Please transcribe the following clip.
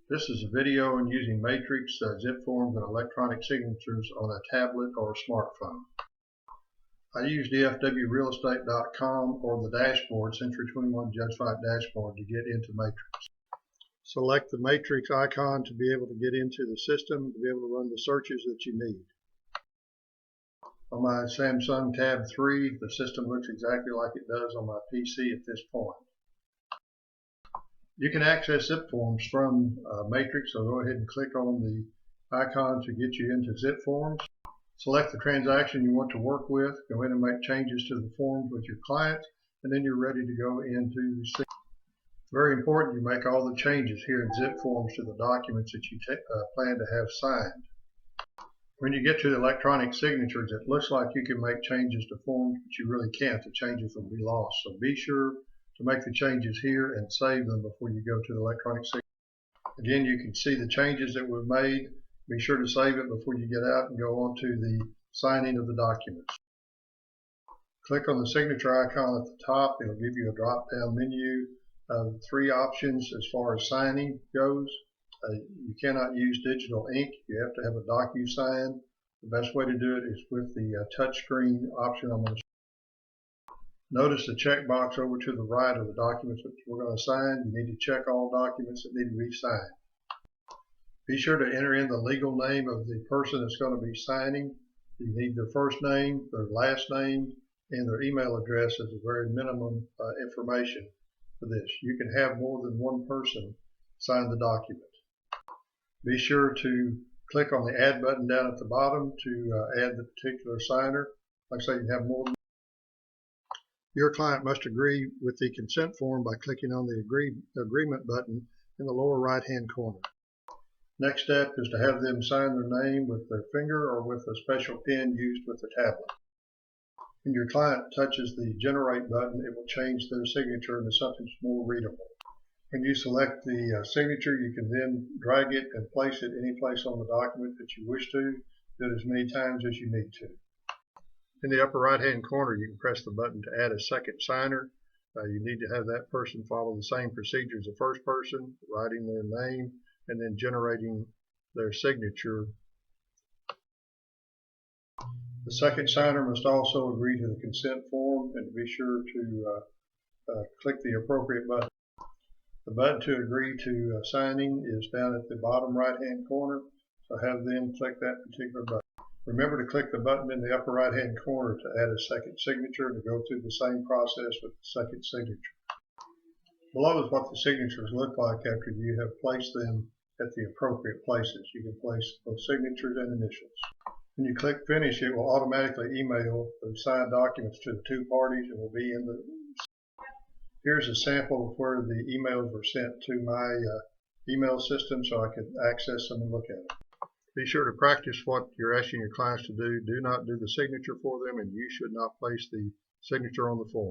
This is a video on using matrix, Zipforms, and electronic signatures on a tablet or a smartphone. I use dfwrealestate.com or the dashboard, Century 21 Judge Fight dashboard, to get into matrix. Select the matrix icon to be able to get into the system, to be able to run the searches that you need. On my Samsung Tab 3, the system looks exactly like it does on my PC at this point. You can access Zipforms from Matrix, so go ahead and click on the icon to get you into Zipforms. Select the transaction you want to work with, go in and make changes to the forms with your client, and then you're ready to go into It's very important you make all the changes here in Zipforms to the documents that you plan to have signed. When you get to the electronic signatures, it looks like you can make changes to forms, but you really can't. The changes will be lost. So be sure to make the changes here and save them before you go to the electronic signature. Again, you can see the changes that were made. Be sure to save it before you get out and go on to the signing of the documents. Click on the signature icon at the top. It'll give you a drop-down menu of 3 options as far as signing goes. You cannot use digital ink. You have to have a DocuSign. The best way to do it is with the touchscreen option I'm going to show. Notice the checkbox over to the right of the documents that we're going to sign. You need to check all documents that need to be signed. Be sure to enter in the legal name of the person that's going to be signing. You need their first name, their last name, and their email address as a very minimum information for this. You can have more than one person sign the document. Be sure to click on the Add button down at the bottom to add the particular signer. Like I say, you can have more than Your client must agree with the consent form by clicking on the agreement button in the lower right-hand corner. Next step is to have them sign their name with their finger or with a special pen used with the tablet. When your client touches the generate button, it will change their signature into something more readable. When you select the signature, you can then drag it and place it any place on the document that you wish to. Do it as many times as you need to. In the upper right hand corner, you can press the button to add a second signer. You need to have that person follow the same procedure as the first person, writing their name and then generating their signature. The second signer must also agree to the consent form and be sure to click the appropriate button. The button to agree to signing is down at the bottom right hand corner, so have them click that particular button. Remember to click the button in the upper right hand corner to add a second signature to go through the same process with the second signature. Below is what the signatures look like after you have placed them at the appropriate places. You can place both signatures and initials. When you click finish, it will automatically email the signed documents to the 2 parties and will be in the Here's a sample of where the emails were sent to my email system so I could access them and look at them. Be sure to practice what you're asking your clients to do. Do not do the signature for them, and you should not place the signature on the form.